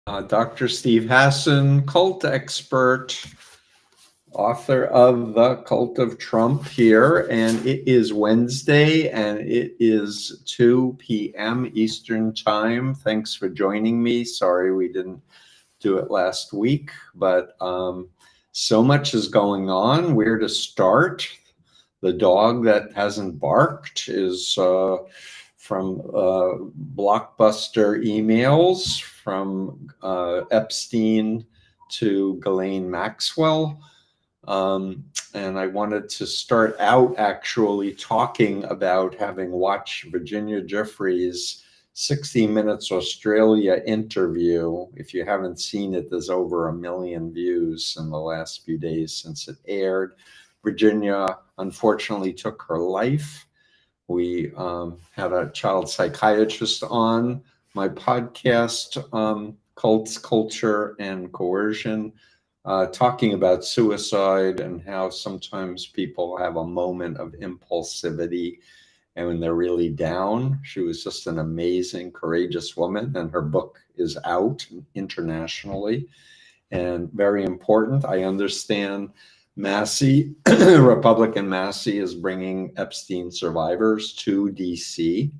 Dr. Steve Hassan, cult expert, author of The Cult of Trump here, and it is Wednesday and it is 2 p.m. Eastern Time. Thanks for joining me. Sorry we didn't do it last week, but so much is going on. Where to start? The dog that hasn't barked is from blockbuster emails from Epstein to Ghislaine Maxwell. And I wanted to start out actually talking about having watched Virginia Giuffre's 60 Minutes Australia interview. If you haven't seen it, there's over 1 million views in the last few days since it aired. Virginia unfortunately took her life. We had a child psychiatrist on my podcast, Cults, Culture, and Coercion, talking about suicide and how sometimes people have a moment of impulsivity and when they're really down. She was just an amazing, courageous woman, and her book is out internationally and very important. I understand Massey, Republican Massey, is bringing Epstein survivors to DC.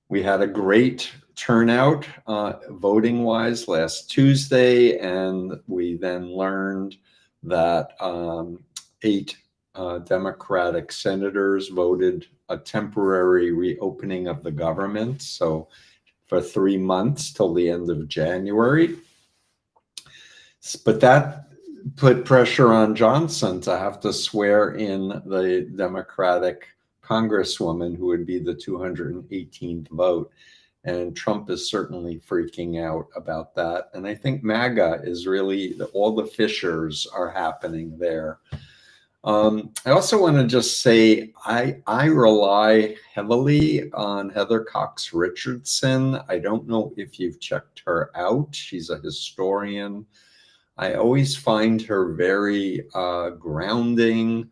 We had a great turnout voting-wise last Tuesday, and we then learned that 8 Democratic senators voted a temporary reopening of the government, so for 3 months till the end of January. But that put pressure on Johnson to have to swear in the Democratic Congresswoman who would be the 218th vote. And Trump is certainly freaking out about that. And I think MAGA is really, all the fissures are happening there. I also want to just say I rely heavily on Heather Cox Richardson. I don't know if you've checked her out. She's a historian. I always find her very grounding,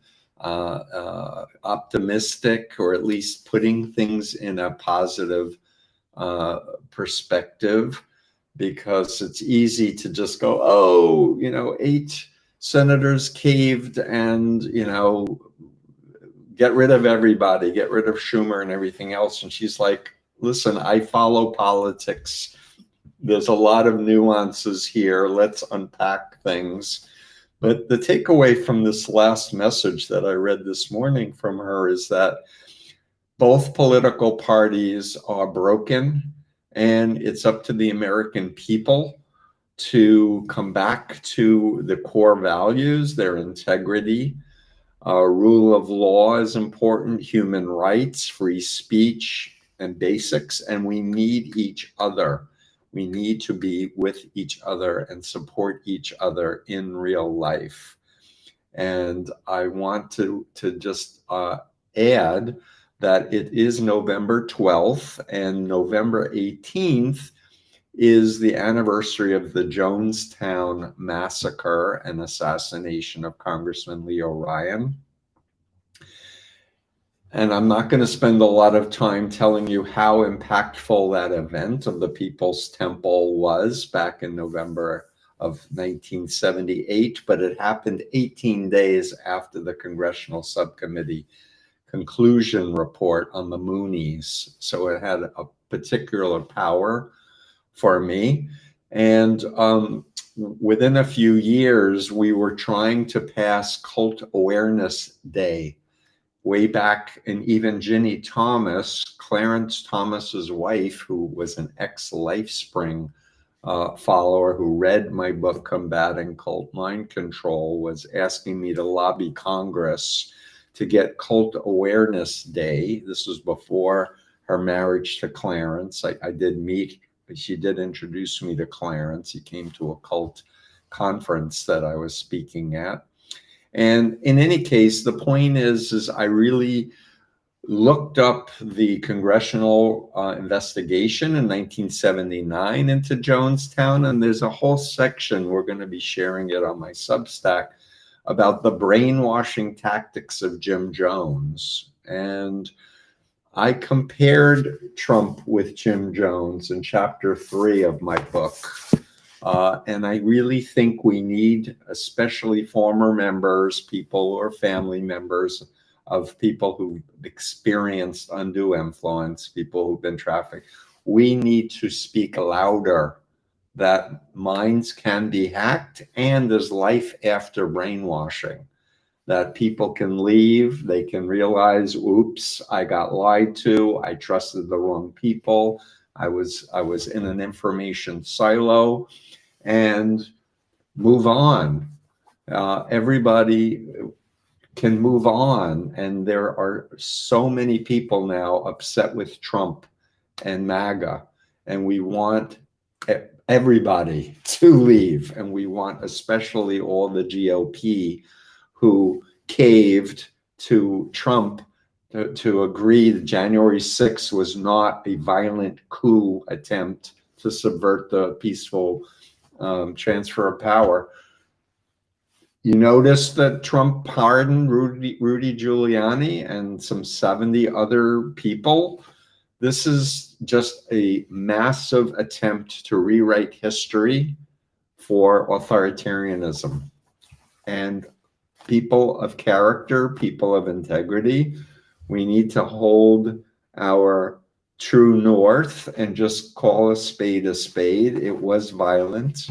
optimistic, or at least putting things in a positive perspective, because it's easy to just go, oh, 8 senators caved and, get rid of everybody, get rid of Schumer and everything else. And she's like, listen, I follow politics. There's a lot of nuances here. Let's unpack things. But the takeaway from this last message that I read this morning from her is that both political parties are broken, and it's up to the American people to come back to the core values, their integrity. Rule of law is important, human rights, free speech, and basics, and we need each other. We need to be with each other and support each other in real life. And I want to just add that it is November 12th, and November 18th is the anniversary of the Jonestown massacre and assassination of Congressman Leo Ryan. And I'm not going to spend a lot of time telling you how impactful that event of the People's Temple was back in November of 1978, but it happened 18 days after the Congressional Subcommittee conclusion report on the Moonies. So it had a particular power for me. And within a few years, we were trying to pass Cult Awareness Day. Way back, and even Ginny Thomas, Clarence Thomas's wife, who was an ex-LifeSpring follower who read my book, Combating Cult Mind Control, was asking me to lobby Congress to get Cult Awareness Day. This was before her marriage to Clarence. I did meet, she did introduce me to Clarence. He came to a cult conference that I was speaking at. And in any case, the point is I really looked up the congressional investigation in 1979 into Jonestown, and there's a whole section, we're going to be sharing it on my Substack, about the brainwashing tactics of Jim Jones. And I compared Trump with Jim Jones in chapter 3 of my book. And I really think we need, especially former members, people or family members of people who've experienced undue influence, people who've been trafficked. We need to speak louder that minds can be hacked and there's life after brainwashing, that people can leave, they can realize, oops, I got lied to, I trusted the wrong people, I was in an information silo, and move on. Everybody can move on, and there are so many people now upset with Trump and MAGA, and we want everybody to leave, and we want especially all the GOP who caved to Trump to agree that January 6th was not a violent coup attempt to subvert the peaceful transfer of power. You notice that Trump pardoned Rudy Giuliani and some 70 other people. This is just a massive attempt to rewrite history for authoritarianism. And people of character, people of integrity, we need to hold our true north and just call a spade a spade. It was violent,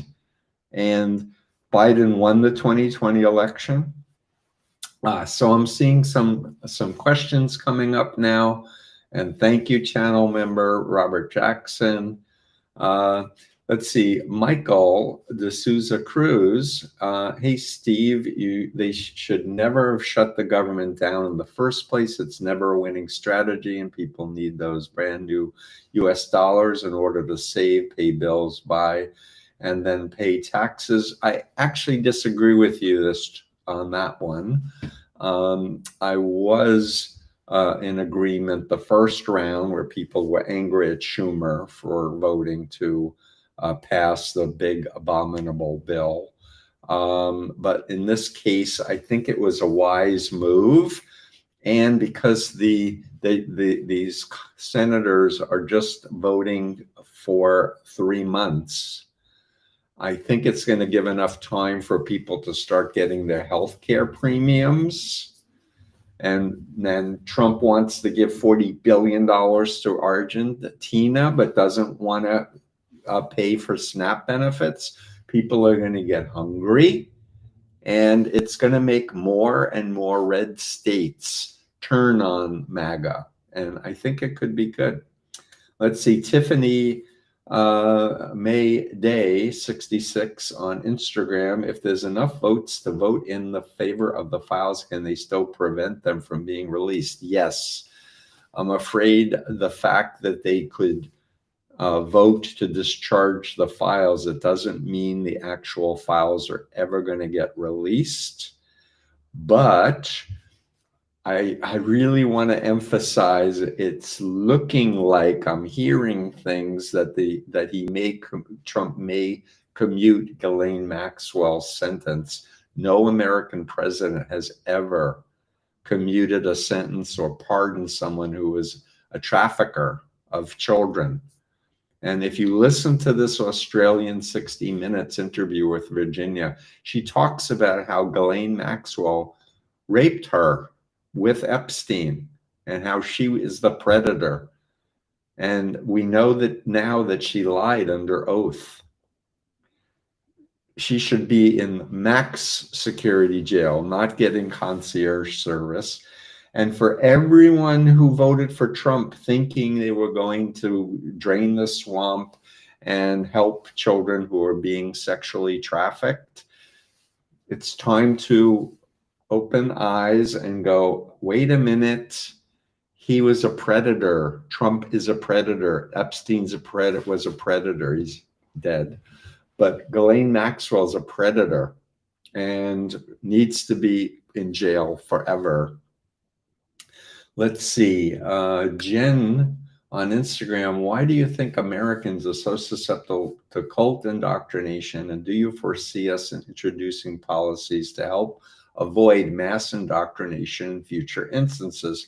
and Biden won the 2020 election. So I'm seeing some questions coming up now, and thank you, channel member Robert Jackson. Let's see, Michael D'Souza Cruz. Hey, Steve, they should never have shut the government down in the first place. It's never a winning strategy, and people need those brand new US dollars in order to save, pay bills, buy, and then pay taxes. I actually disagree with you on that one. I was in agreement the first round where people were angry at Schumer for voting to pass the big abominable bill. But in this case, I think it was a wise move. And because these senators are just voting for 3 months, I think it's going to give enough time for people to start getting their health care premiums. And then Trump wants to give $40 billion to Argentina, but doesn't want to pay for SNAP benefits. People are going to get hungry, and it's going to make more and more red states turn on MAGA. And I think it could be good. Let's see, Tiffany May Day 66 on Instagram. If there's enough votes to vote in the favor of the files, can they still prevent them from being released? Yes. I'm afraid the fact that they could vote to discharge the files, it doesn't mean the actual files are ever going to get released. But I really want to emphasize, it's looking like I'm hearing things that Trump may commute Ghislaine Maxwell's sentence. No American president has ever commuted a sentence or pardoned someone who was a trafficker of children. And if you listen to this Australian 60 Minutes interview with Virginia, she talks about how Ghislaine Maxwell raped her with Epstein and how she is the predator. And we know that now that she lied under oath. She should be in max security jail, not getting concierge service. And for everyone who voted for Trump thinking they were going to drain the swamp and help children who are being sexually trafficked, it's time to open eyes and go, wait a minute, he was a predator. Trump is a predator. Epstein's was a predator. He's dead. But Ghislaine Maxwell's a predator and needs to be in jail forever. Let's see, Jen on Instagram, why do you think Americans are so susceptible to cult indoctrination? And do you foresee us introducing policies to help avoid mass indoctrination in future instances?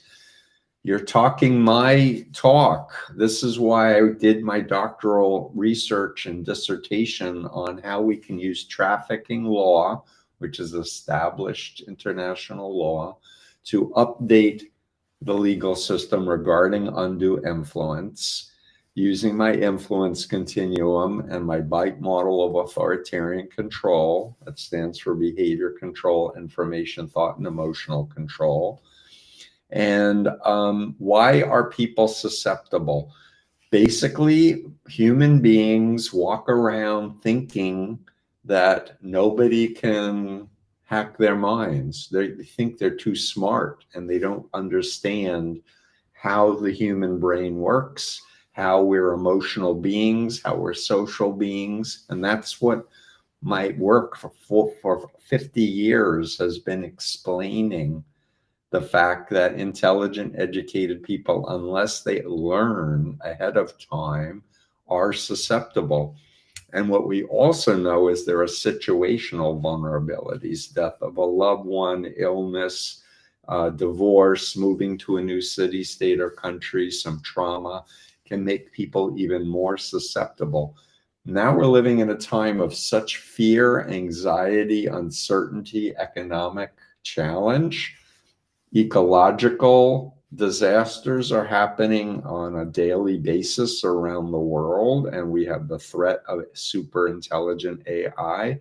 You're talking my talk. This is why I did my doctoral research and dissertation on how we can use trafficking law, which is established international law, to update the legal system regarding undue influence, using my influence continuum and my BITE model of authoritarian control, that stands for behavior control, information, thought, and emotional control. And why are people susceptible? Basically, human beings walk around thinking that nobody can hack their minds. They think they're too smart and they don't understand how the human brain works, how we're emotional beings, how we're social beings. And that's what my work for 50 years has been explaining, the fact that intelligent, educated people, unless they learn ahead of time, are susceptible. And what we also know is there are situational vulnerabilities: death of a loved one, illness, divorce, moving to a new city, state, or country, some trauma can make people even more susceptible. Now we're living in a time of such fear, anxiety, uncertainty, economic challenge. Ecological disasters are happening on a daily basis around the world, and we have the threat of super intelligent AI.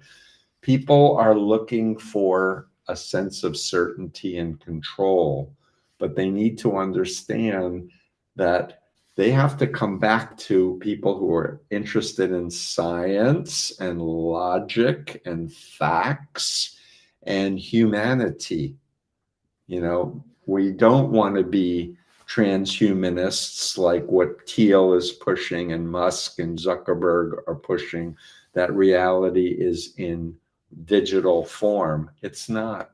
People are looking for a sense of certainty and control, but they need to understand that they have to come back to people who are interested in science and logic and facts and humanity. You know, we don't want to be transhumanists like what Thiel is pushing and Musk and Zuckerberg are pushing, that reality is in digital form. It's not.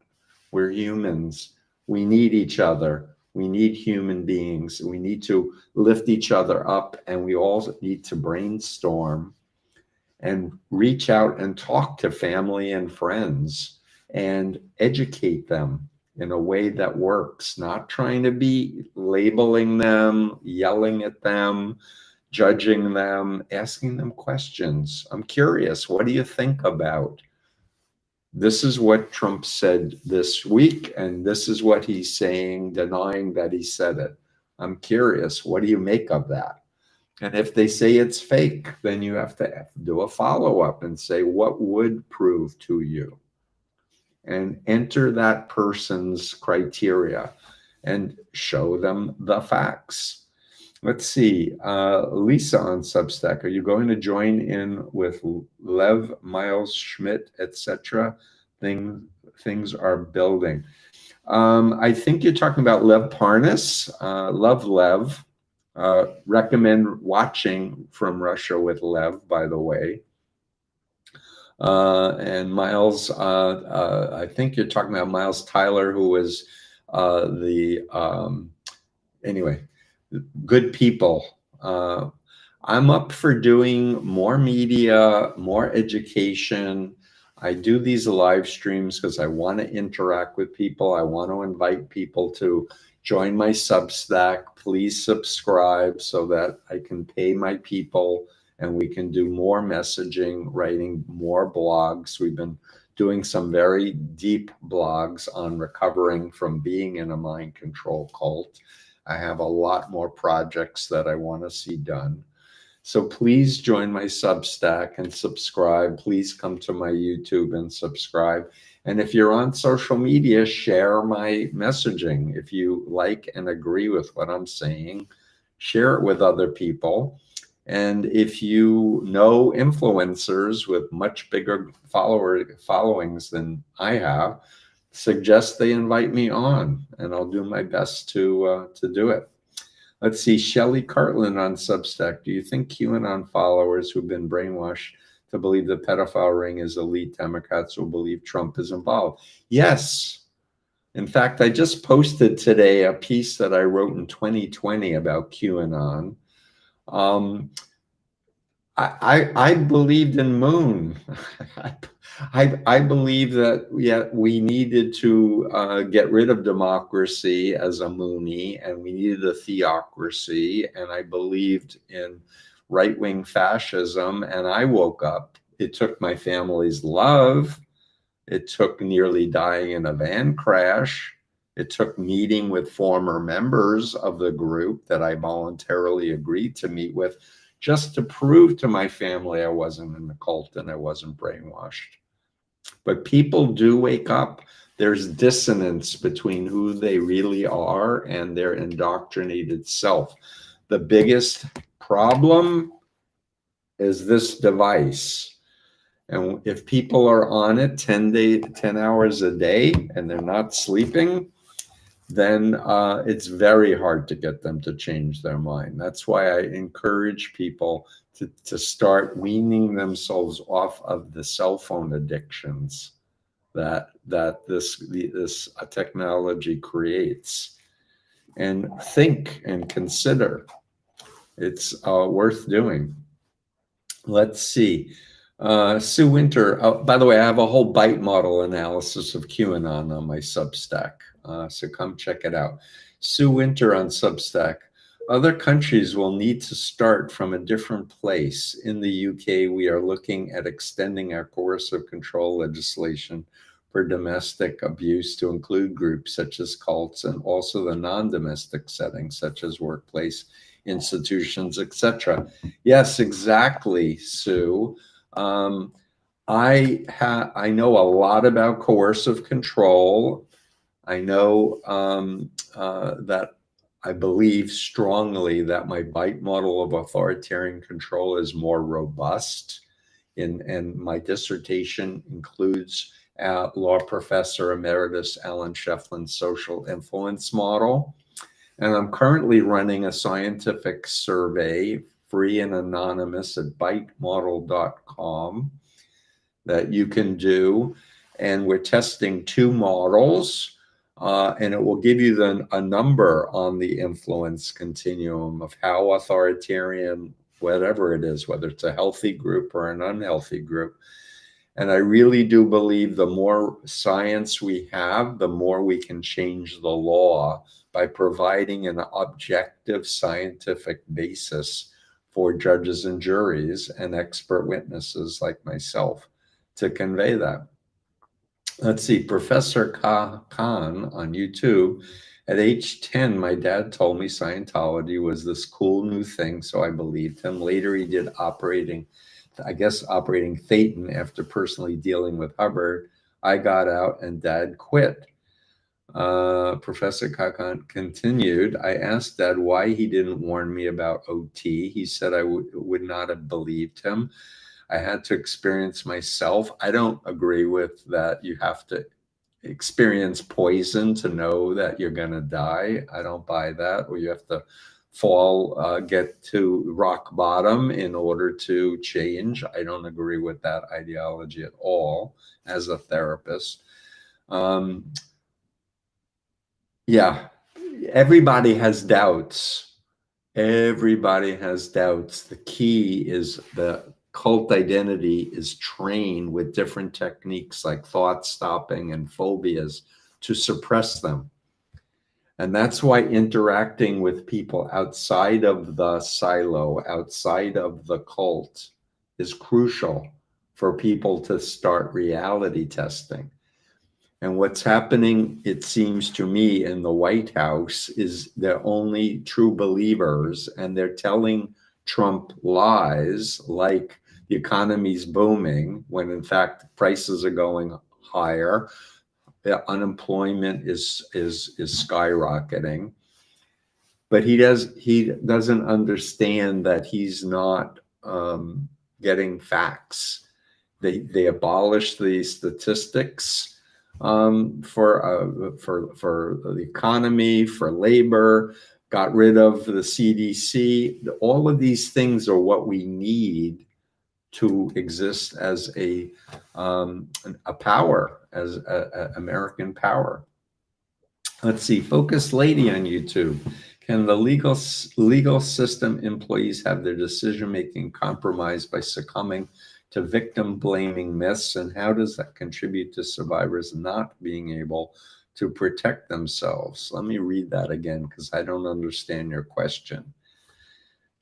We're humans. We need each other. We need human beings. We need to lift each other up, and we all need to brainstorm and reach out and talk to family and friends and educate them in a way that works, not trying to be labeling them, yelling at them, judging them, asking them questions. I'm curious, what do you think about? This is what Trump said this week, and this is what he's saying, denying that he said it. I'm curious, what do you make of that? And if they say it's fake, then you have to do a follow-up and say, what would prove to you? And enter that person's criteria and show them the facts. Let's see, Lisa on Substack, are you going to join in with Lev, Miles, Schmidt, etc.? Things are building. I think you're talking about Lev Parnas. Love Lev. Recommend watching From Russia with Lev, by the way. And Miles, I think you're talking about Miles Tyler, who was anyway, good people. I'm up for doing more media, more education. I do these live streams because I want to interact with people. I want to invite people to join my Substack. Please subscribe so that I can pay my people and we can do more messaging, writing more blogs. We've been doing some very deep blogs on recovering from being in a mind control cult. I have a lot more projects that I want to see done. So please join my Substack and subscribe. Please come to my YouTube and subscribe. And if you're on social media, share my messaging. If you like and agree with what I'm saying, share it with other people. And if you know influencers with much bigger followings than I have, suggest they invite me on, and I'll do my best to do it. Let's see, Shelley Cartland on Substack. Do you think QAnon followers who've been brainwashed to believe the pedophile ring is elite Democrats will believe Trump is involved? Yes. In fact, I just posted today a piece that I wrote in 2020 about QAnon. I believed in Moon. I believe that we needed to get rid of democracy as a Moonie, and we needed a theocracy. And I believed in right-wing fascism. And I woke up. It took my family's love. It took nearly dying in a van crash. It took meeting with former members of the group that I voluntarily agreed to meet with, just to prove to my family I wasn't in the cult and I wasn't brainwashed. But people do wake up. There's dissonance between who they really are and their indoctrinated self. The biggest problem is this device. And if people are on it 10 hours a day and they're not sleeping, then it's very hard to get them to change their mind. That's why I encourage people to start weaning themselves off of the cell phone addictions that this technology creates, and think and consider. It's worth doing. Let's see. Sue Winter, by the way, I have a whole bite model analysis of QAnon on my Substack, so come check it out. Sue Winter on Substack. Other countries will need to start from a different place. In the UK, we are looking at extending our coercive control legislation for domestic abuse to include groups such as cults, and also the non-domestic settings such as workplace, institutions, etc. Yes, exactly, Sue. I know a lot about coercive control. I know that I believe strongly that my bite model of authoritarian control is more robust. And my dissertation includes law professor emeritus Alan Shefflin's social influence model. And I'm currently running a scientific survey, free and anonymous, at bitemodel.com that you can do. And we're testing 2 models. And it will give you a number on the influence continuum of how authoritarian, whatever it is, whether it's a healthy group or an unhealthy group. And I really do believe the more science we have, the more we can change the law by providing an objective scientific basis for judges and juries and expert witnesses like myself to convey that. Let's see, Professor Khan on YouTube. At age 10, my dad told me Scientology was this cool new thing, so I believed him. Later, he did operating Thetan after personally dealing with Hubbard. I got out and Dad quit. Professor Khan continued, I asked Dad why he didn't warn me about OT. He said I would not have believed him. I had to experience myself. I don't agree with that. You have to experience poison to know that you're going to die. I don't buy that. Or you have to get to rock bottom in order to change. I don't agree with that ideology at all as a therapist. Yeah, everybody has doubts. Everybody has doubts. The key is the cult identity is trained with different techniques like thought stopping and phobias to suppress them. And that's why interacting with people outside of the silo, outside of the cult, is crucial for people to start reality testing. And what's happening, it seems to me, in the White House is they're only true believers, and they're telling Trump lies like the economy's booming when in fact prices are going higher. The unemployment is skyrocketing. But he doesn't understand that he's not getting facts. They abolished the statistics for the economy, for labor, got rid of the CDC. All of these things are what we need to exist as a power, as a American power. Let's see, Focus Lady on YouTube. Can the legal system employees have their decision-making compromised by succumbing to victim-blaming myths? And how does that contribute to survivors not being able to protect themselves? Let me read that again because I don't understand your question.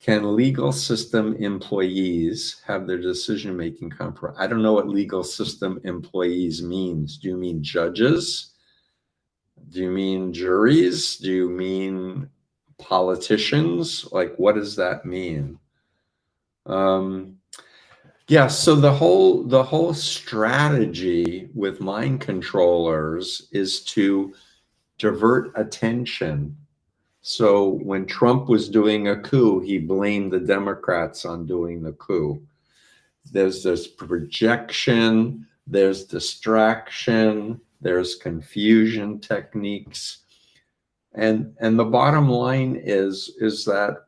Can legal system employees have their decision-making compromised? I don't know what legal system employees means. Do you mean judges? Do you mean juries? Do you mean politicians? Like, what does that mean? Yeah, so the whole strategy with mind controllers is to divert attention. So when Trump was doing a coup, he blamed the Democrats on doing the coup. There's this projection, there's distraction, there's confusion techniques. And the bottom line is that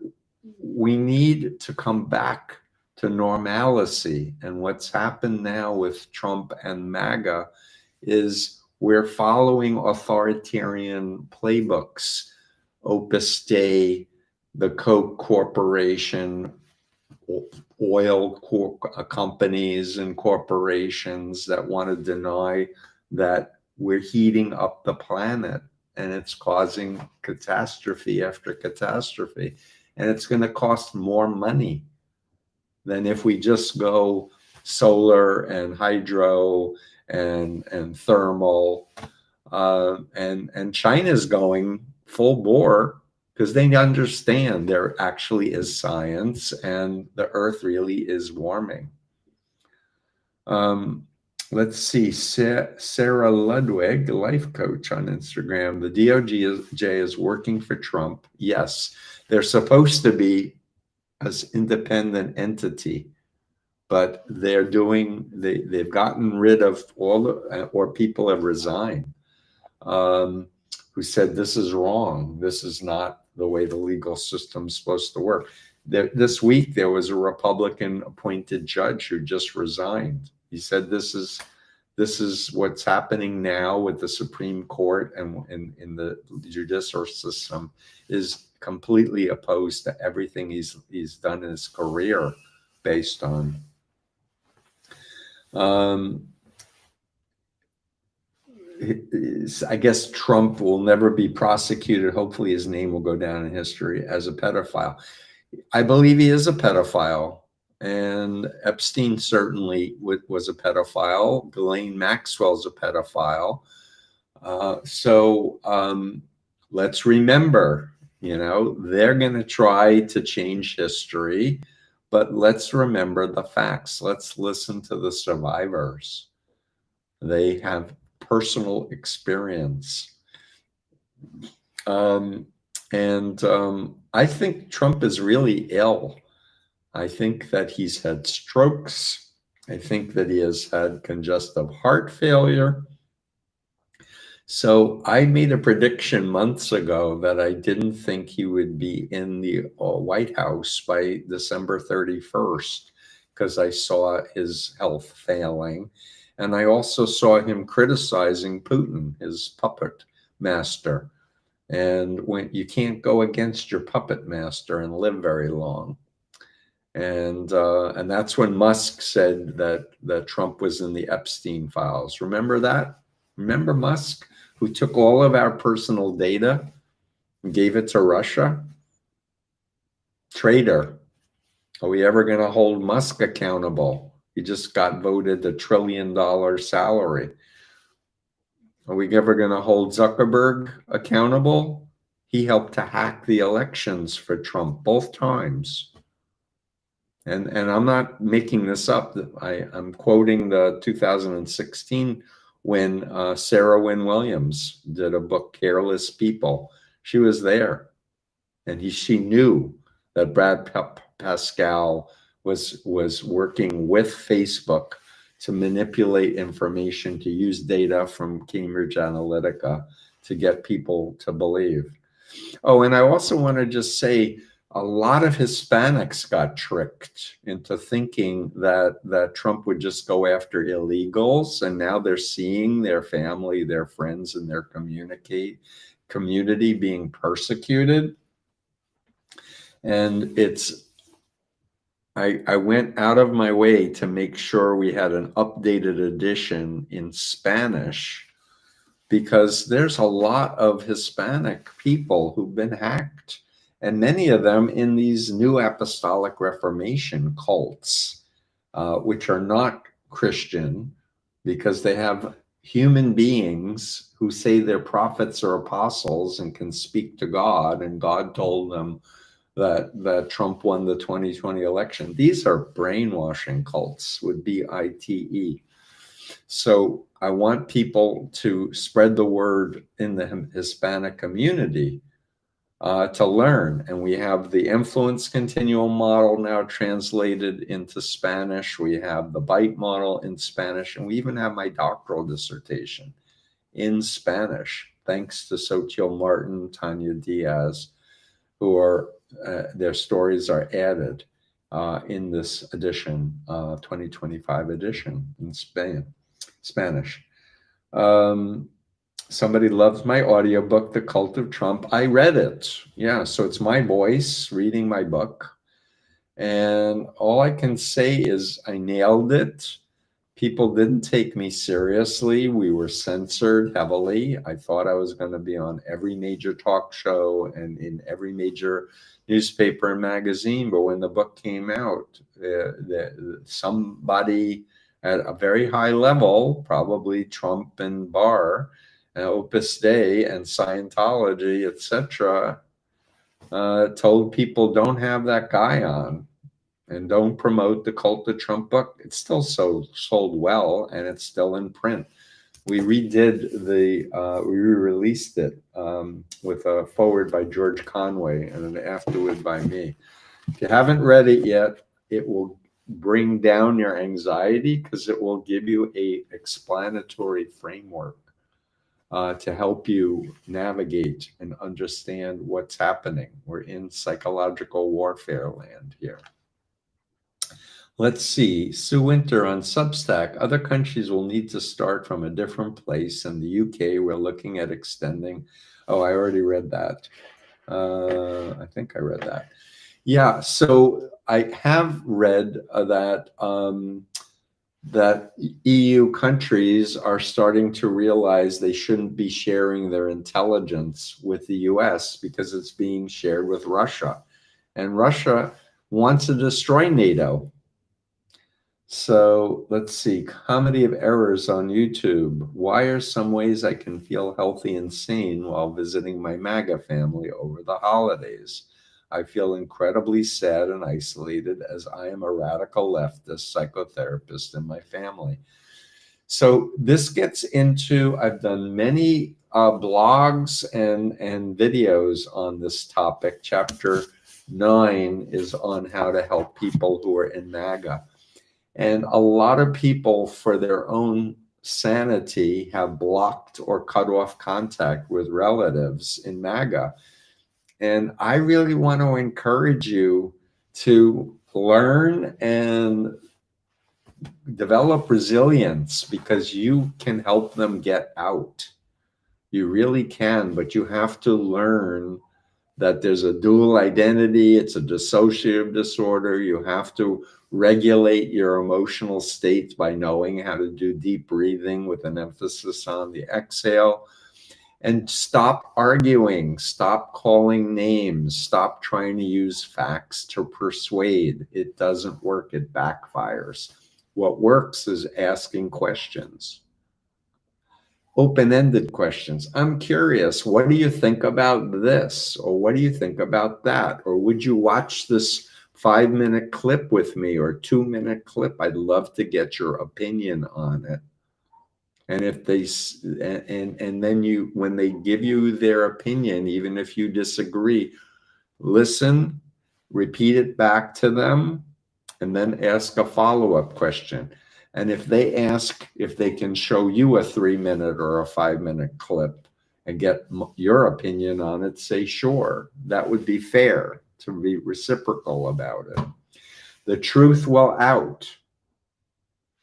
we need to come back to normalcy. And what's happened now with Trump and MAGA is we're following authoritarian playbooks. Opus Dei, the Coke Corporation, oil companies and corporations that want to deny that we're heating up the planet and it's causing catastrophe after catastrophe. And it's going to cost more money than if we just go solar and hydro and thermal. And China's going full bore because they understand there actually is science and the earth really is warming. Let's see, Sarah Ludwig, life coach on Instagram. The DOJ is working for Trump. Yes, they're supposed to be as independent entity, but they've gotten rid of all or people have resigned who said this is wrong. This is not the way the legal system's supposed to work. This week, there was a Republican appointed judge who just resigned. He said this is what's happening now with the Supreme Court and in the judicial system is completely opposed to everything he's done in his career based on. I guess Trump will never be prosecuted. Hopefully his name will go down in history as a pedophile. I believe he is a pedophile. And Epstein certainly was a pedophile. Ghislaine Maxwell's a pedophile. So let's remember, they're going to try to change history, but let's remember the facts. Let's listen to the survivors. They have personal experience. I think Trump is really ill. I think that he's had strokes. I think that he has had congestive heart failure. So I made a prediction months ago that I didn't think he would be in the White House by December 31st because I saw his health failing. And I also saw him criticizing Putin, his puppet master. And when you can't go against your puppet master and live very long. And that's when Musk said that Trump was in the Epstein files. Remember that? Remember Musk, who took all of our personal data and gave it to Russia? Traitor. Are we ever going to hold Musk accountable? He just got voted $1 trillion salary. Are we ever going to hold Zuckerberg accountable? He helped to hack the elections for Trump both times. And I'm not making this up. I'm quoting the 2016 when Sarah Wynne Williams did a book, Careless People. She was there, and she knew that Brad Pascal was working with Facebook to manipulate information, to use data from Cambridge Analytica to get people to believe. Oh, and I also want to just say, a lot of Hispanics got tricked into thinking that Trump would just go after illegals, and now they're seeing their family, their friends, and their community being persecuted. And I went out of my way to make sure we had an updated edition in Spanish, because there's a lot of Hispanic people who've been hacked, and many of them in these new apostolic Reformation cults, which are not Christian, because they have human beings who say they're prophets or apostles and can speak to God, and God told them that Trump won the 2020 election. These are brainwashing cults with BITE. So I want people to spread the word in the Hispanic community to learn. And we have the influence continuum model now translated into Spanish. We have the BITE model in Spanish, and we even have my doctoral dissertation in Spanish, thanks to Xochitl Martin, Tanya Diaz, who are their stories are added in this edition, 2025 edition in Spanish. Somebody loves my audiobook, The Cult of Trump. I read it. Yeah, so it's my voice reading my book. And all I can say is I nailed it. People didn't take me seriously. We were censored heavily. I thought I was going to be on every major talk show and in every major newspaper and magazine. But when the book came out, somebody at a very high level, probably Trump and Barr, Opus Dei and Scientology, etc., told people don't have that guy on. And don't promote the Cult of Trump book. It's still sold well, and it's still in print. We redid we released it with a foreword by George Conway and an afterword by me. If you haven't read it yet, it will bring down your anxiety, because it will give you a explanatory framework to help you navigate and understand what's happening. We're in psychological warfare land here. Let's see, Sue Winter on Substack. Other countries will need to start from a different place. In the UK, we're looking at extending. Oh, I already read that. I think I read that. Yeah, so I have read that that EU countries are starting to realize they shouldn't be sharing their intelligence with the US because it's being shared with Russia. And Russia wants to destroy NATO. So let's see, comedy of errors on YouTube. Why are some ways I can feel healthy and sane while visiting my MAGA family over the holidays? I feel incredibly sad and isolated as I am a radical leftist psychotherapist in my family. So this gets into, I've done many blogs and videos on this topic. Chapter 9 is on how to help people who are in MAGA. And a lot of people, for their own sanity, have blocked or cut off contact with relatives in MAGA. And I really want to encourage you to learn and develop resilience, because you can help them get out. You really can, but you have to learn that there's a dual identity. It's a dissociative disorder. You have to regulate your emotional states by knowing how to do deep breathing with an emphasis on the exhale. And stop arguing, stop calling names, stop trying to use facts to persuade. It doesn't work, it backfires. What works is asking questions. Open-ended questions. I'm curious, what do you think about this? Or what do you think about that? Or would you watch this 5-minute clip with me, or 2-minute clip? I'd love to get your opinion on it. And if they, and then you, when they give you their opinion, even if you disagree, listen, repeat it back to them, and then ask a follow-up question. And if they ask if they can show you a 3-minute or a 5-minute clip and get your opinion on it, say sure. That would be fair, to be reciprocal about it. The truth will out.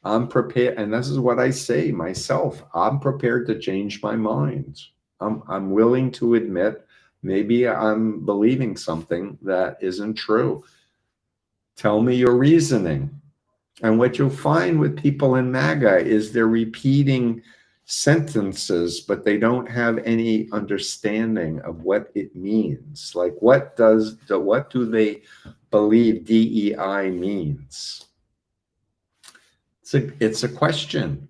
I'm prepared, and this is what I say myself. I'm prepared to change my mind. I'm willing to admit Maybe I'm believing something that isn't true. Tell me your reasoning. And what you'll find with people in MAGA is they're repeating sentences, but they don't have any understanding of what it means. Like, what do they believe DEI means? It's a question.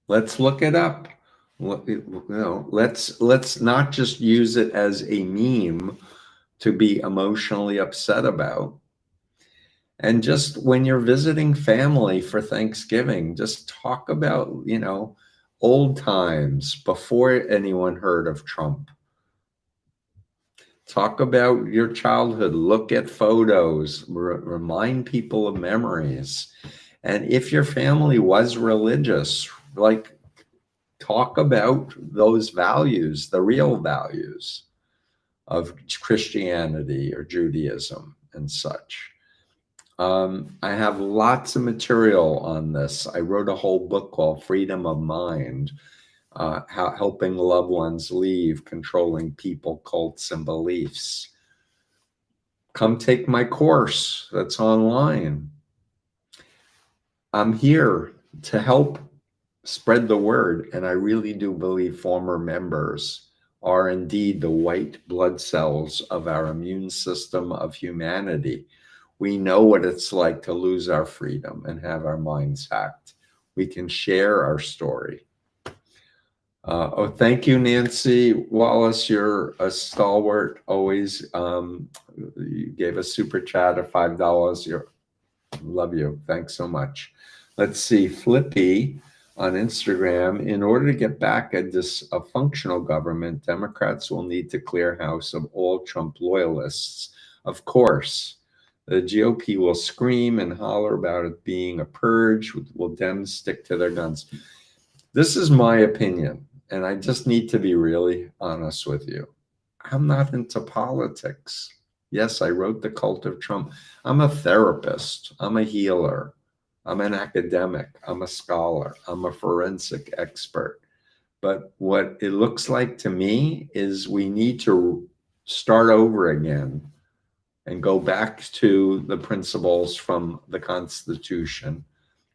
Let's look it up. Let's not just use it as a meme to be emotionally upset about. And just when you're visiting family for Thanksgiving, just talk about, old times before anyone heard of Trump. Talk about your childhood. Look at photos. Remind people of memories. And if your family was religious, like, talk about those values, the real values of Christianity or Judaism and such. I have lots of material on this. I wrote a whole book called Freedom of Mind, helping loved ones leave controlling people, cults, and beliefs. Come take my course that's online. I'm here to help spread the word, and I really do believe former members are indeed the white blood cells of our immune system of humanity. We know what it's like to lose our freedom and have our minds hacked. We can share our story. Thank you, Nancy Wallace. You're a stalwart always. You gave a super chat of $5. Love you. Thanks so much. Let's see. Flippy on Instagram. In order to get back at a functional government, Democrats will need to clear house of all Trump loyalists. Of course. The GOP will scream and holler about it being a purge. Will Dems stick to their guns? This is my opinion, and I just need to be really honest with you. I'm not into politics. Yes, I wrote The Cult of Trump. I'm a therapist. I'm a healer. I'm an academic. I'm a scholar. I'm a forensic expert. But what it looks like to me is we need to start over again and go back to the principles from the Constitution.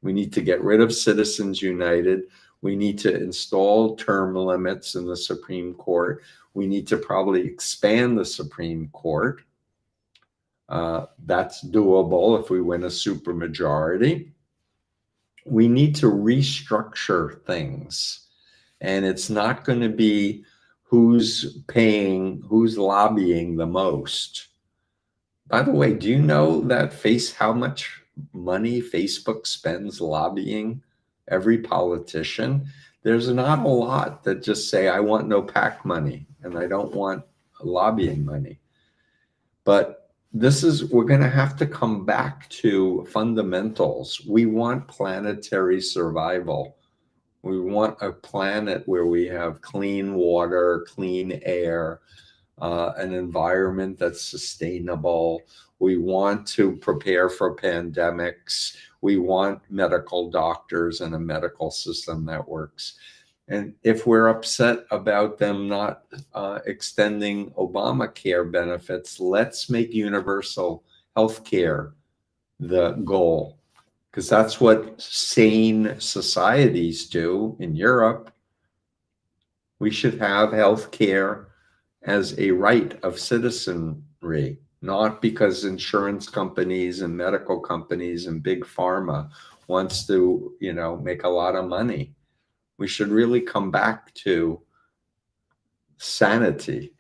We need to get rid of Citizens United. We need to install term limits in the Supreme Court. We need to probably expand the Supreme Court. That's doable if we win a supermajority. We need to restructure things. And it's not going to be who's lobbying the most. By the way, do you know that how much money Facebook spends lobbying every politician? There's not a lot that just say, I want no PAC money and I don't want lobbying money. But we're going to have to come back to fundamentals. We want planetary survival. We want a planet where we have clean water, clean air, an environment that's sustainable. We want to prepare for pandemics. We want medical doctors and a medical system that works. And if we're upset about them not extending Obamacare benefits, let's make universal health care the goal, because that's what sane societies do in Europe. We should have health care as a right of citizenry, not because insurance companies and medical companies and big pharma wants to, make a lot of money. We should really come back to sanity.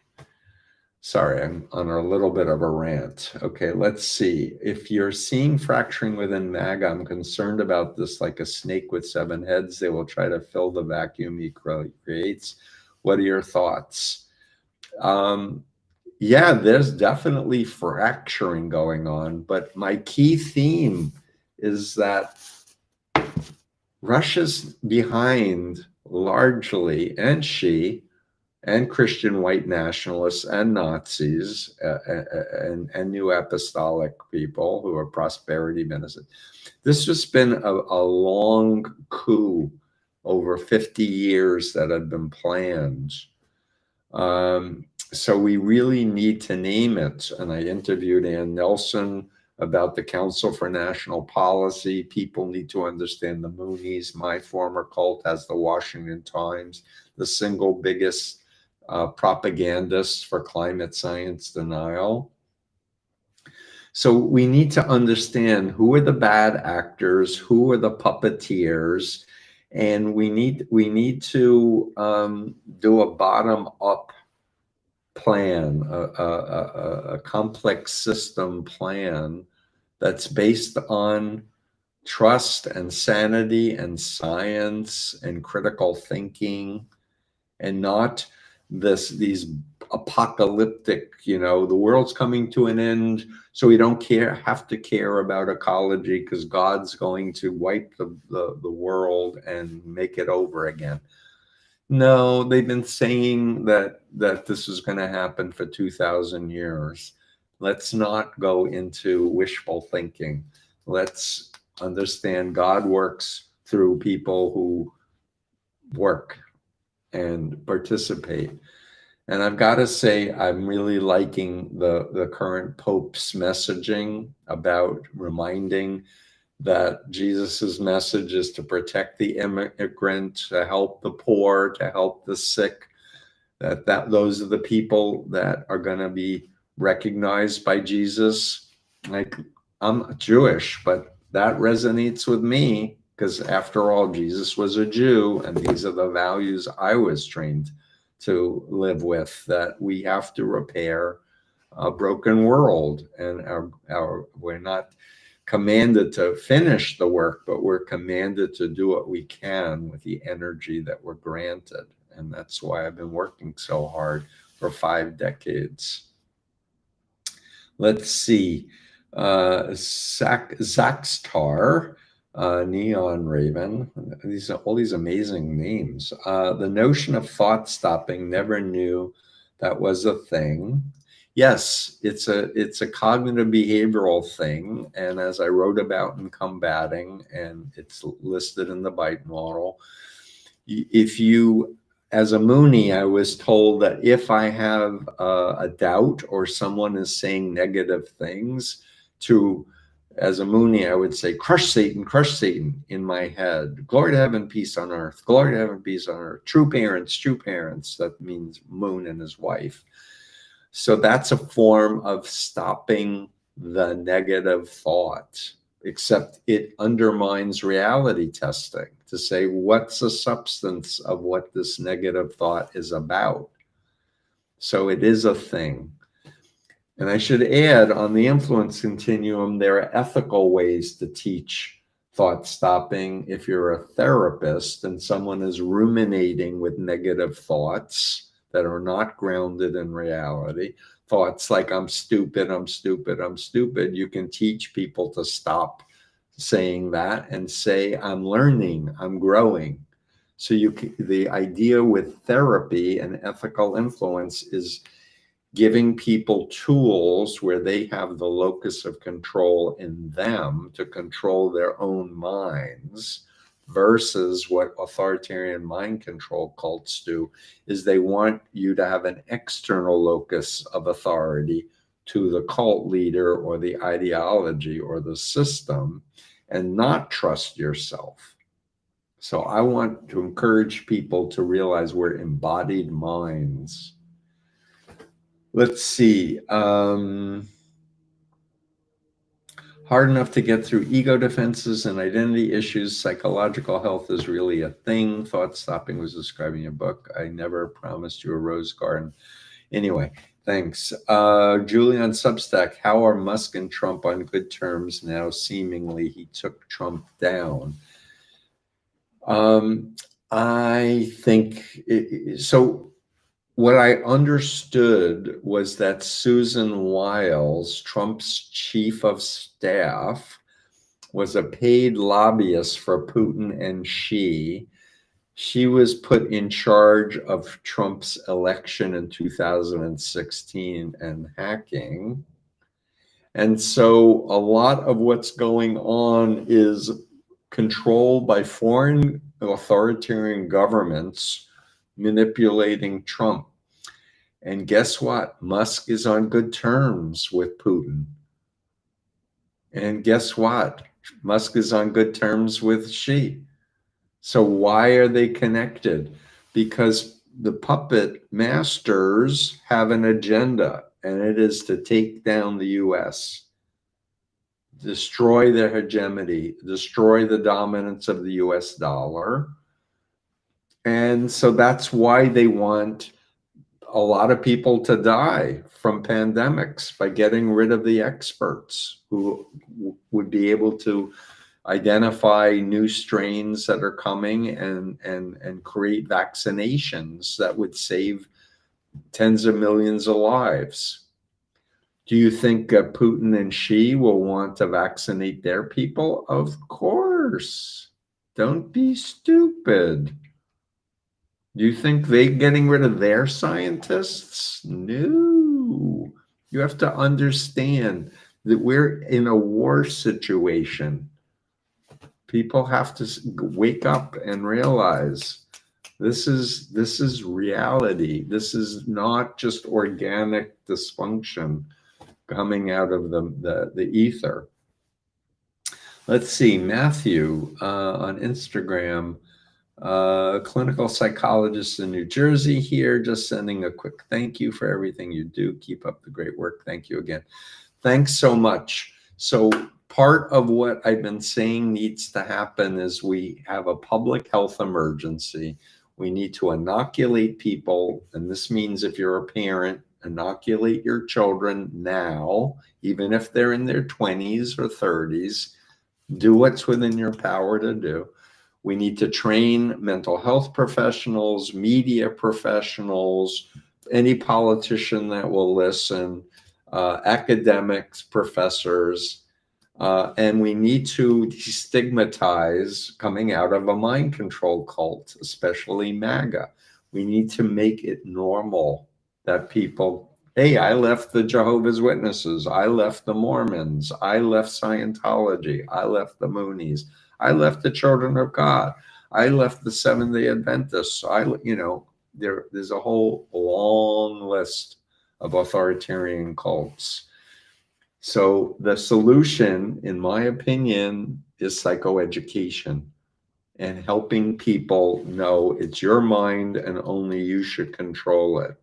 Sorry, I'm on a little bit of a rant. Okay, let's see. If you're seeing fracturing within MAGA, I'm concerned about this like a snake with 7 heads. They will try to fill the vacuum he creates. What are your thoughts? Yeah, there's definitely fracturing going on, but my key theme is that Russia's behind largely, and Christian white nationalists and Nazis and new apostolic people who are prosperity ministers. This has been a long coup over 50 years that had been planned. So we really need to name it. And I interviewed Ann Nelson about the Council for National Policy. People need to understand the Moonies. My former cult has the Washington Times, the single biggest propagandist for climate science denial. So we need to understand who are the bad actors, who are the puppeteers, and we need to do a bottom up plan, a complex system plan that's based on trust and sanity and science and critical thinking, and not these apocalyptic, the world's coming to an end, so we don't have to care about ecology because God's going to wipe the world and make it over again. No, they've been saying that this is going to happen for 2,000 years. Let's not go into wishful thinking. Let's understand God works through people who work and participate. And I've got to say, I'm really liking the current Pope's messaging about reminding that Jesus's message is to protect the immigrant, to help the poor, to help the sick, that those are the people that are going to be recognized by Jesus. Like, I'm Jewish, but that resonates with me because after all, Jesus was a Jew, and these are the values I was trained to live with, that we have to repair a broken world, and we're not commanded to finish the work, but we're commanded to do what we can with the energy that we're granted. And that's why I've been working so hard for 5 decades. Let's see. Zaxtar, Neon Raven. All these amazing names. The notion of thought stopping, never knew that was a thing. Yes, it's a cognitive behavioral thing, and as I wrote about in Combating, and it's listed in the Bite model, if you, as a Moonie, I was told that if I have a doubt or someone is saying negative things, as a Moonie, I would say, crush Satan in my head. Glory to heaven, peace on earth. Glory to heaven, peace on earth. True parents, true parents. That means Moon and his wife. So that's a form of stopping the negative thought, except it undermines reality testing to say, what's the substance of what this negative thought is about? So it is a thing. And I should add, on the influence continuum, there are ethical ways to teach thought stopping. If you're a therapist and someone is ruminating with negative thoughts that are not grounded in reality, thoughts like I'm stupid, I'm stupid, I'm stupid, you can teach people to stop saying that and say, I'm learning, I'm growing. So the idea with therapy and ethical influence is giving people tools where they have the locus of control in them to control their own minds, versus what authoritarian mind control cults do is they want you to have an external locus of authority to the cult leader or the ideology or the system, and not trust yourself. So I want to encourage people to realize we're embodied minds. Let's see. Hard enough to get through ego defenses and identity issues. Psychological health is really a thing. Thought stopping was describing your book. I never promised you a rose garden. Anyway, thanks. Julian Substack, how are Musk and Trump on good terms now? Seemingly he took Trump down. I think so. What I understood was that Susan Wiles, Trump's chief of staff, was a paid lobbyist for Putin and Xi. She was put in charge of Trump's election in 2016 and hacking. And so a lot of what's going on is controlled by foreign authoritarian governments manipulating Trump. And guess what? Musk is on good terms with Putin. And guess what? Musk is on good terms with Xi. So why are they connected? Because the puppet masters have an agenda, and it is to take down the US, destroy their hegemony, destroy the dominance of the US dollar. And so that's why they want a lot of people to die from pandemics, by getting rid of the experts who would be able to identify new strains that are coming and create vaccinations that would save tens of millions of lives. Do you think Putin and Xi will want to vaccinate their people? Of course. Don't be stupid. Do you think they're getting rid of their scientists? No. You have to understand that we're in a war situation. People have to wake up and realize this is reality. This is not just organic dysfunction coming out of the ether. Let's see, Matthew on Instagram, clinical psychologist in New Jersey here, just sending a quick thank you for everything you do. Keep up the great work. Thank you again. Thanks so much. So part of what I've been saying needs to happen is we have a public health emergency. We need to inoculate people. And this means if you're a parent, inoculate your children now, even if they're in their 20s or 30s. Do what's within your power to do. We need to train mental health professionals, media professionals, any politician that will listen, academics, professors, and we need to destigmatize coming out of a mind control cult, especially MAGA. We need to make it normal that people, hey, I left the Jehovah's Witnesses, I left the Mormons, I left Scientology, I left the Moonies, I left the Children of God, I left the Seventh-day Adventists. There's a whole long list of authoritarian cults. So the solution, in my opinion, is psychoeducation and helping people know it's your mind and only you should control it.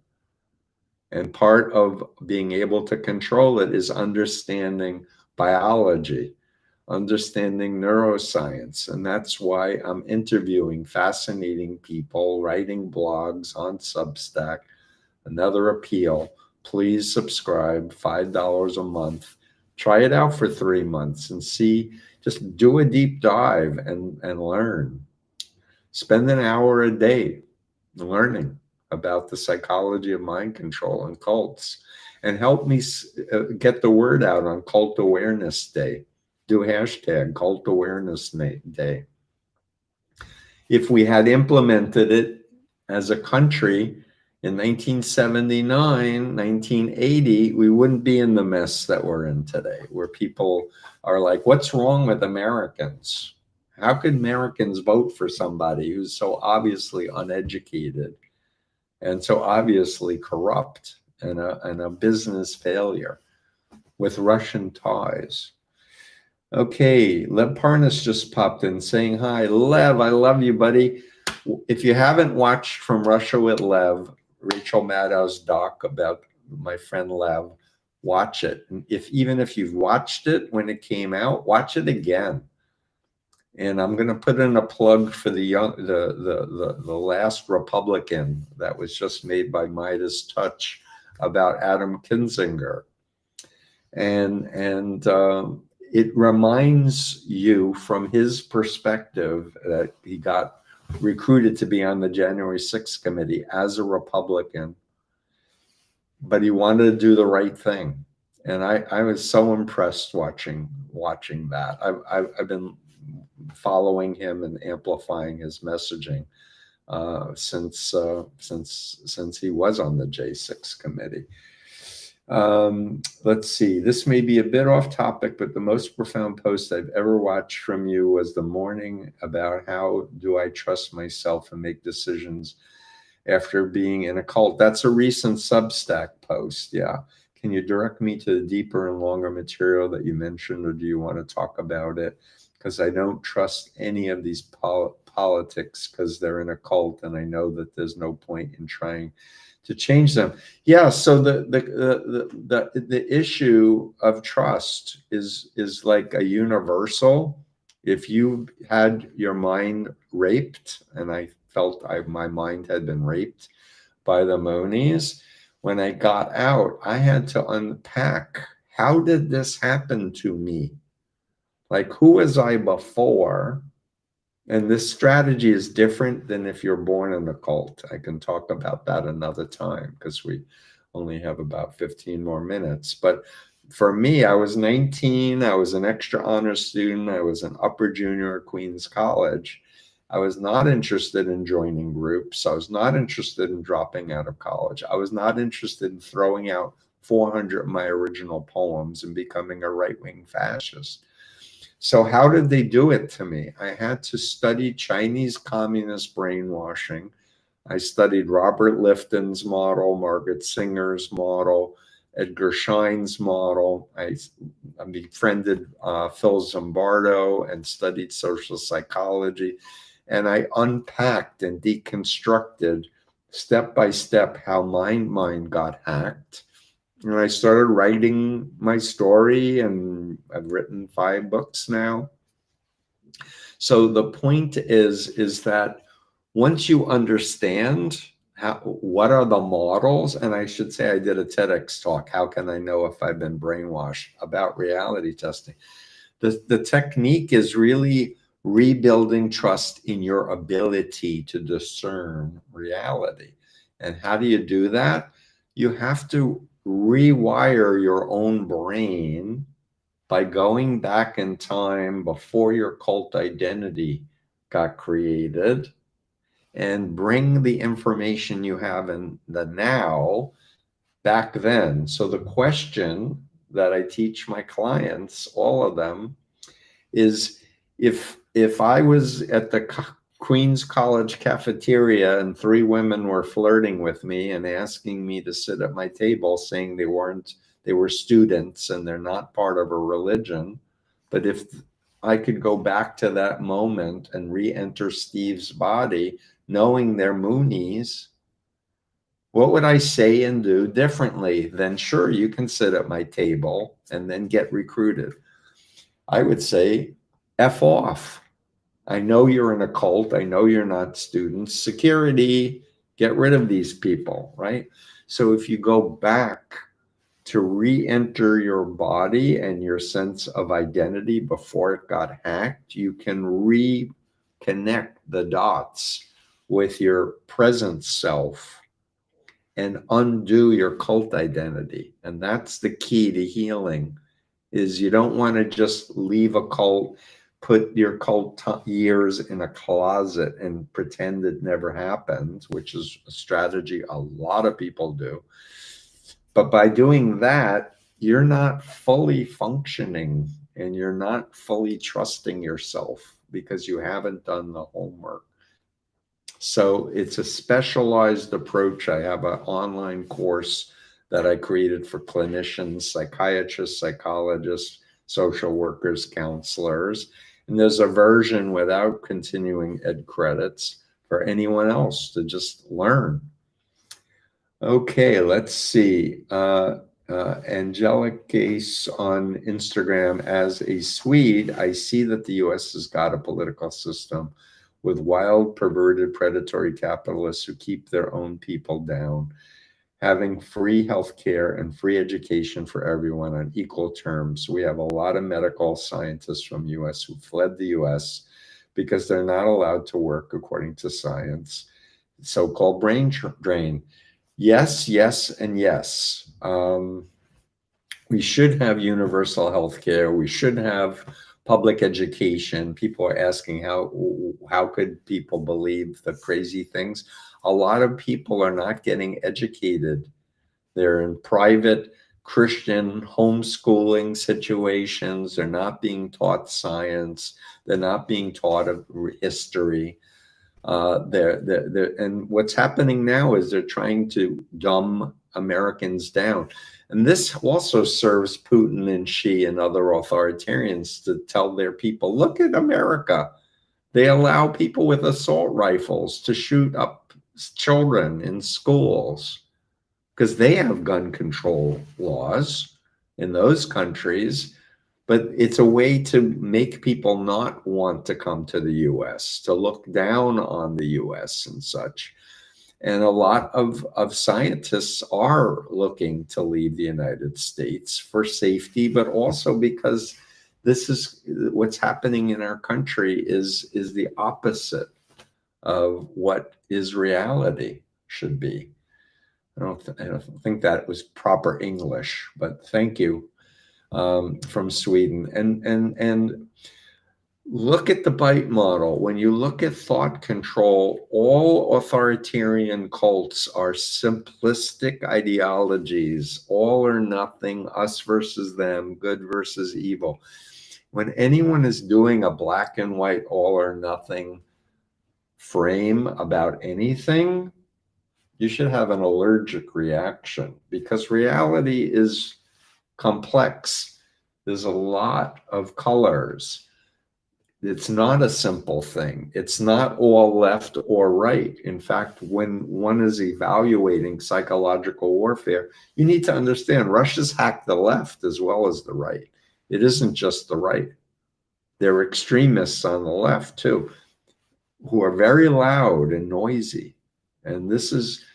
And part of being able to control it is understanding biology, understanding neuroscience. And that's why I'm interviewing fascinating people, writing blogs on Substack. Another appeal. Please subscribe, $5 a month. Try it out for 3 months and see, just do a deep dive and learn. Spend an hour a day learning about the psychology of mind control and cults, and help me get the word out on Cult Awareness Day. Do hashtag Cult Awareness Day. If we had implemented it as a country in 1979, 1980, we wouldn't be in the mess that we're in today, where people are like, what's wrong with Americans? How could Americans vote for somebody who's so obviously uneducated and so obviously corrupt and a business failure with Russian ties? Okay, Lev Parnas just popped in saying hi. Lev, I love you, buddy. If you haven't watched From Russia with Lev, Rachel Maddow's doc about my friend Lev, watch it. And even if you've watched it when it came out, watch it again. And I'm going to put in a plug for the last Republican that was just made by Midas Touch about Adam Kinzinger. And it reminds you from his perspective that he got recruited to be on the January 6th committee as a Republican, but he wanted to do the right thing. And I was so impressed watching that. I've been following him and amplifying his messaging since he was on the J6 committee. Let's see, this may be a bit off topic, but the most profound post I've ever watched from you was the morning about how do I trust myself and make decisions after being in a cult. That's a recent Substack post. Yeah. Can you direct me to the deeper and longer material that you mentioned, or do you want to talk about it? Because I don't trust any of these politics because they're in a cult, and I know that there's no point in trying to change them. Yeah. So the issue of trust is like a universal. If you had your mind raped, and I felt my mind had been raped by the Moonies, when I got out, I had to unpack, how did this happen to me? Like, who was I before? And this strategy is different than if you're born in a cult. I can talk about that another time because we only have about 15 more minutes. But for me, I was 19. I was an extra honor student. I was an upper junior at Queens College. I was not interested in joining groups. I was not interested in dropping out of college. I was not interested in throwing out 400 of my original poems and becoming a right-wing fascist. So how did they do it to me? I had to study Chinese communist brainwashing. I studied Robert Lifton's model, Margaret Singer's model, Edgar Schein's model. I befriended Phil Zimbardo and studied social psychology. And I unpacked and deconstructed step by step how my mind got hacked. And I started writing my story, and I've written 5 books now. So the point is that once you understand what are the models, and I should say I did a TEDx talk, how can I know if I've been brainwashed, about reality testing. The technique is really rebuilding trust in your ability to discern reality. And how do you do that? You have to rewire your own brain by going back in time before your cult identity got created and bring the information you have in the now back then. So the question that I teach my clients, all of them, is if I was at the Queens College cafeteria and 3 women were flirting with me and asking me to sit at my table, saying they were students and they're not part of a religion, but if I could go back to that moment and re-enter Steve's body, knowing they're Moonies, what would I say and do differently than, sure, you can sit at my table and then get recruited? I would say, F off. I know you're in a cult. I know you're not students. Security, get rid of these people, right? So if you go back to re-enter your body and your sense of identity before it got hacked, you can reconnect the dots with your present self and undo your cult identity. And that's the key to healing, is you don't want to just leave a cult, put your cult years in a closet and pretend it never happened, which is a strategy a lot of people do. But by doing that, you're not fully functioning and you're not fully trusting yourself because you haven't done the homework. So it's a specialized approach. I have an online course that I created for clinicians, psychiatrists, psychologists, social workers, counselors. And there's a version without continuing ed credits for anyone else to just learn. Okay, let's see. Angelic Case on Instagram: as a Swede, I see that the US has got a political system with wild, perverted, predatory capitalists who keep their own people down, having free healthcare and free education for everyone on equal terms. We have a lot of medical scientists from the US who fled the US because they're not allowed to work according to science. So-called brain drain. Yes, yes, and yes. We should have universal health care. We should have public education. People are asking how could people believe the crazy things? A lot of people are not getting educated. They're in private Christian homeschooling situations. They're not being taught science. They're not being taught of history. And what's happening now is they're trying to dumb Americans down. And this also serves Putin and Xi and other authoritarians to tell their people, look at America. They allow people with assault rifles to shoot up children in schools because they have gun control laws in those countries. But it's a way to make people not want to come to the US, to look down on the US and such. And a lot of scientists are looking to leave the United States for safety, but also because this is what's happening in our country is the opposite of what is reality should be. I don't think that was proper English, but thank you. From Sweden. And look at the bite model. When you look at thought control, all authoritarian cults are simplistic ideologies, all or nothing, us versus them, good versus evil. When anyone is doing a black and white, all or nothing frame about anything, you should have an allergic reaction because reality is complex. There's a lot of colors. It's not a simple thing. It's not all left or right. In fact, when one is evaluating psychological warfare, you need to understand Russia's hacked the left as well as the right. It isn't just the right. There are extremists on the left too, who are very loud and noisy. And this is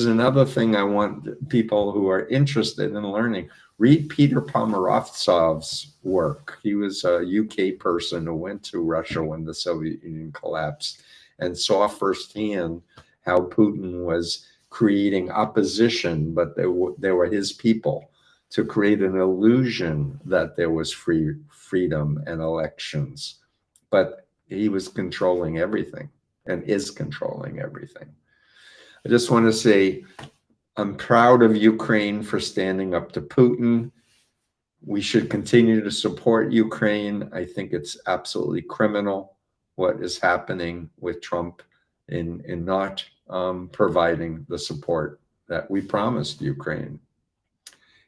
another thing I want people who are interested in learning. Read Peter Pomerovtsov's work. He was a UK person who went to Russia when the Soviet Union collapsed and saw firsthand how Putin was creating opposition, but they were his people, to create an illusion that there was freedom and elections. But he was controlling everything and is controlling everything. I just want to say I'm proud of Ukraine for standing up to Putin. We should continue to support Ukraine. I think it's absolutely criminal what is happening with Trump in not providing the support that we promised Ukraine.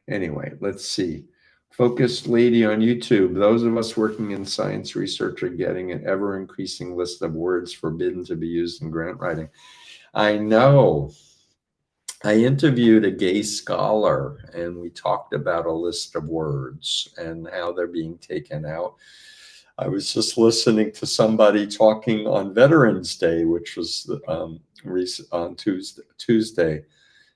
Anyway, let's see. Focused Lady on YouTube. Those of us working in science research are getting an ever-increasing list of words forbidden to be used in grant writing. I know. I interviewed a gay scholar and we talked about a list of words and how they're being taken out. I was just listening to somebody talking on Veterans Day, which was on Tuesday.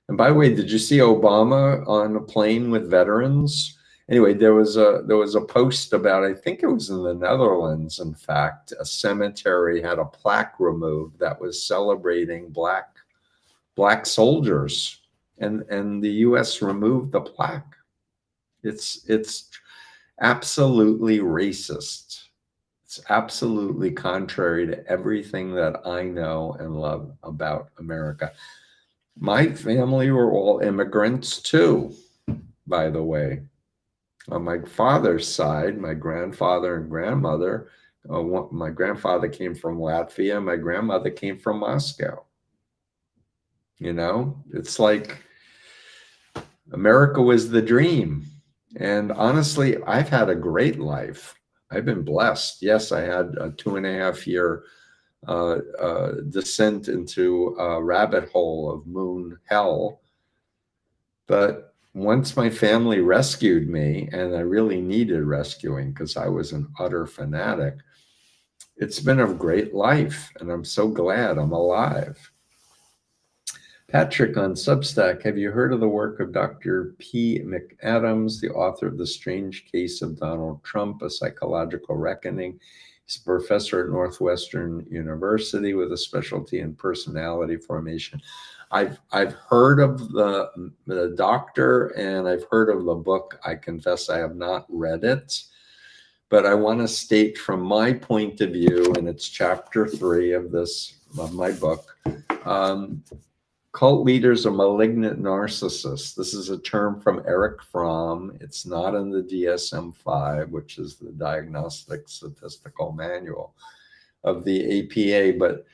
And by the way, did you see Obama on a plane with veterans? Anyway, there was a post about, I think it was in the Netherlands, in fact, a cemetery had a plaque removed that was celebrating black soldiers, and the US removed the plaque. It's absolutely racist. It's absolutely contrary to everything that I know and love about America. My family were all immigrants too, by the way. On my father's side, my grandfather and grandmother, my grandfather came from Latvia, my grandmother came from Moscow. You know, it's like America was the dream. And honestly, I've had a great life. I've been blessed. Yes, I had a 2.5-year descent into a rabbit hole of moon hell. But once my family rescued me, and I really needed rescuing because I was an utter fanatic, it's been a great life, and I'm so glad I'm alive. Patrick on Substack, have you heard of the work of Dr. P. McAdams, the author of The Strange Case of Donald Trump, A Psychological Reckoning? He's a professor at Northwestern University with a specialty in personality formation. I've heard of the doctor and I've heard of the book. I confess I have not read it, but I want to state from my point of view, and it's chapter 3 of my book, cult leaders are malignant narcissists. This is a term from Eric Fromm. It's not in the DSM-5, which is the Diagnostic Statistical Manual of the APA, but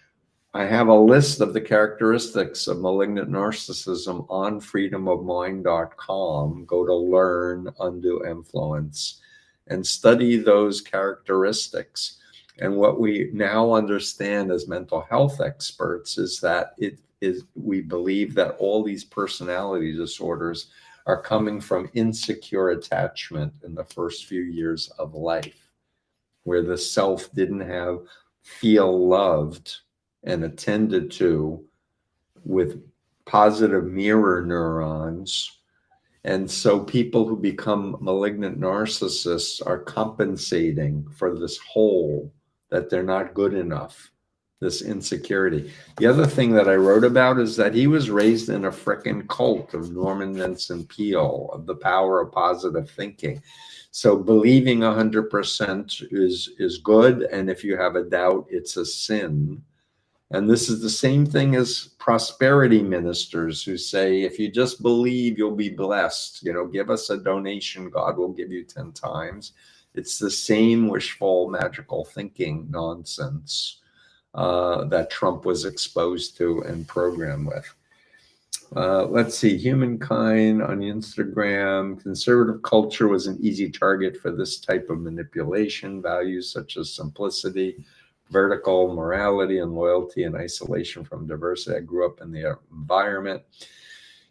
I have a list of the characteristics of malignant narcissism on freedomofmind.com. Go to learn, undo influence, and study those characteristics. And what we now understand as mental health experts is that we believe that all these personality disorders are coming from insecure attachment in the first few years of life, where the self didn't feel loved and attended to with positive mirror neurons. And so people who become malignant narcissists are compensating for this hole that they're not good enough, this insecurity. The other thing that I wrote about is that he was raised in a frickin' cult of Norman Vincent Peale, of the power of positive thinking. So believing 100% is good, and if you have a doubt, it's a sin. And this is the same thing as prosperity ministers who say, if you just believe, you'll be blessed. You know, give us a donation, God will give you 10 times. It's the same wishful magical thinking nonsense that Trump was exposed to and programmed with. Let's see, Humankind on Instagram. Conservative culture was an easy target for this type of manipulation. Values such as simplicity, vertical morality, and loyalty and isolation from diversity. I grew up in the environment.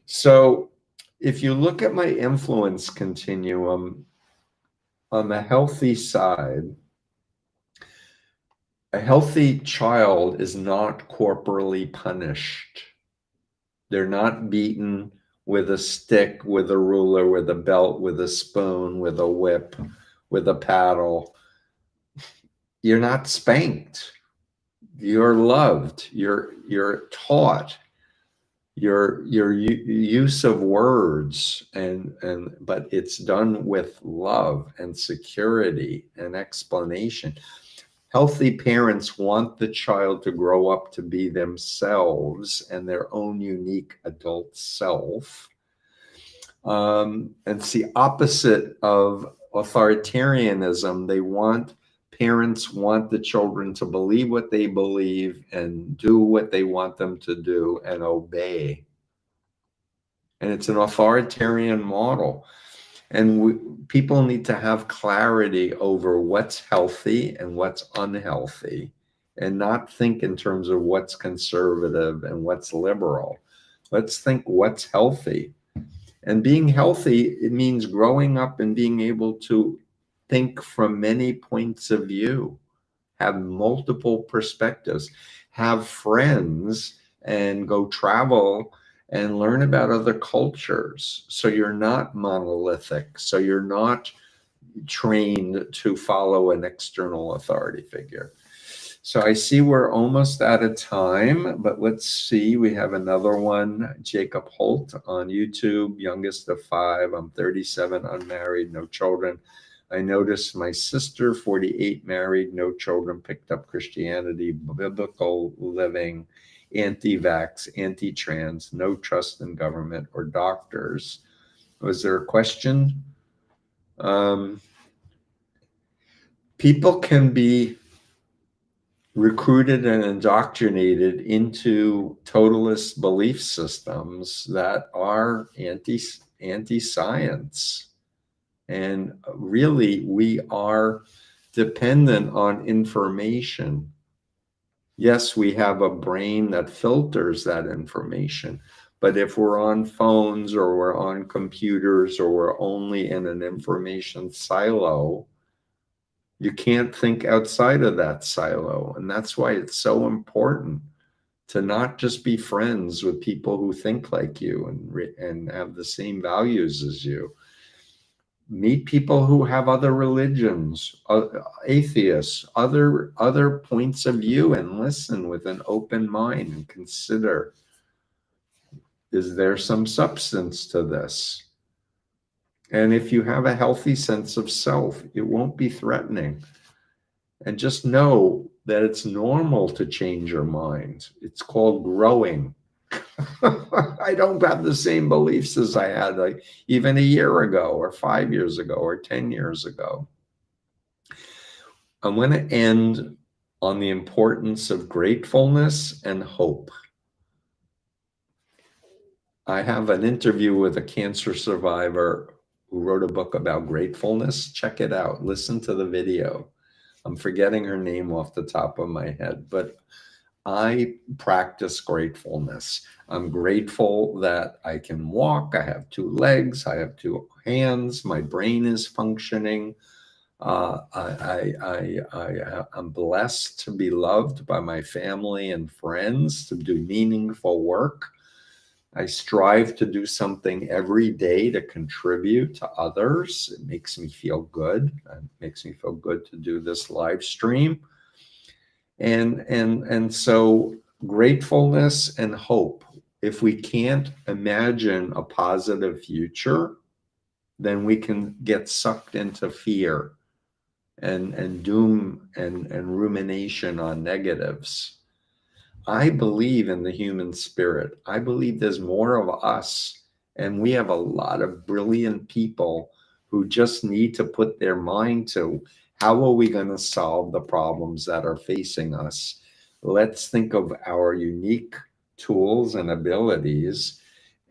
So if you look at my influence continuum, on the healthy side, a healthy child is not corporally punished. They're not beaten with a stick, with a ruler, with a belt, with a spoon, with a whip, with a paddle. You're not spanked. You're loved. You're taught. Your use of words but it's done with love and security and explanation. Healthy parents want the child to grow up to be themselves and their own unique adult self. And it's the opposite of authoritarianism. Parents want the children to believe what they believe and do what they want them to do and obey. And it's an authoritarian model. And people need to have clarity over what's healthy and what's unhealthy, and not think in terms of what's conservative and what's liberal. Let's think what's healthy. And being healthy, it means growing up and being able to think from many points of view, have multiple perspectives, have friends, and go travel and learn about other cultures. So you're not monolithic. So you're not trained to follow an external authority figure. So I see we're almost out of time, but let's see. We have another one. Jacob Holt on YouTube, youngest of 5. I'm 37, unmarried, no children. I noticed my sister, 48, married, no children, picked up Christianity, biblical living, anti-vax, anti-trans, no trust in government or doctors. Was there a question? People can be recruited and indoctrinated into totalist belief systems that are anti-science. And really, we are dependent on information. Yes, we have a brain that filters that information, but if we're on phones or we're on computers or we're only in an information silo, you can't think outside of that silo. And that's why it's so important to not just be friends with people who think like you and have the same values as you. Meet people who have other religions, atheists, other points of view, and listen with an open mind and consider, is there some substance to this? And if you have a healthy sense of self, it won't be threatening. And just know that it's normal to change your mind. It's called growing. I don't have the same beliefs as I had like even a year ago or 5 years ago or 10 years ago. I'm going to end on the importance of gratefulness and hope. I have an interview with a cancer survivor who wrote a book about gratefulness. Check it out. Listen to the video. I'm forgetting her name off the top of my head, but I practice gratefulness. I'm grateful that I can walk. I have two legs. I have two hands. My brain is functioning. I'm blessed to be loved by my family and friends, to do meaningful work. I strive to do something every day to contribute to others. It makes me feel good. It makes me feel good to do this live stream. And so gratefulness and hope. If we can't imagine a positive future, then we can get sucked into fear and doom and rumination on negatives. I believe in the human spirit. I believe there's more of us, and we have a lot of brilliant people who just need to put their mind to how are we going to solve the problems that are facing us. Let's think of our unique tools and abilities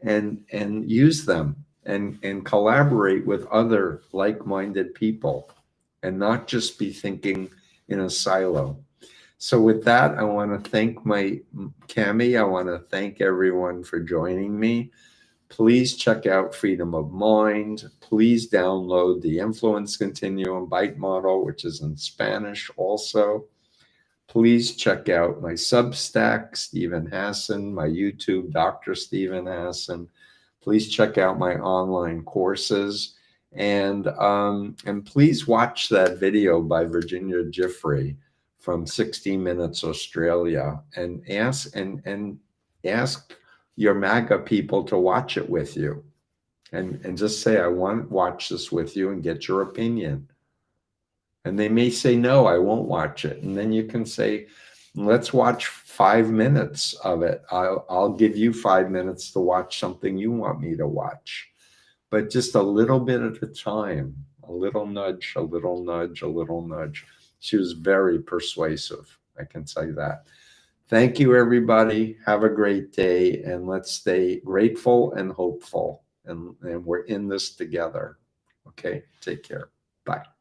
and use them and collaborate with other like-minded people and not just be thinking in a silo. So with that, I want to thank my Cami. I want to thank everyone for joining me. Please check out Freedom of Mind. Please download the Influence Continuum Bite Model, which is in Spanish also. Please check out my Substack, Stephen Hassan, my YouTube, Dr. Stephen Hassan. Please check out my online courses. And please watch that video by Virginia Giuffre from 60 Minutes Australia, and ask your MAGA people to watch it with you, and just say, I want to watch this with you and get your opinion. And they may say, no, I won't watch it. And then you can say, let's watch 5 minutes of it. I'll give you 5 minutes to watch something you want me to watch. But just a little bit at a time, a little nudge, a little nudge, a little nudge. She was very persuasive, I can tell you that. Thank you, everybody. Have a great day, and let's stay grateful and hopeful. And we're in this together. Okay, take care. Bye.